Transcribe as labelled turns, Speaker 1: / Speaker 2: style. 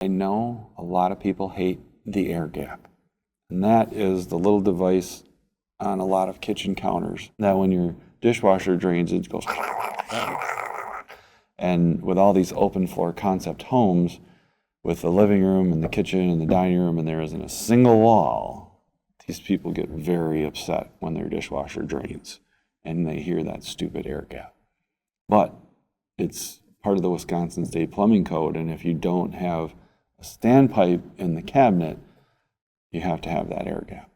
Speaker 1: I know a lot of people hate the air gap, and that is the little device on a lot of kitchen counters that when your dishwasher drains, it goes. And with all these open floor concept homes, with the living room and the kitchen and the dining room, and there isn't a single wall, these people get very upset when their dishwasher drains and they hear that stupid air gap. But it's part of the Wisconsin State Plumbing Code, and if you don't have a standpipe in the cabinet, you have to have that air gap.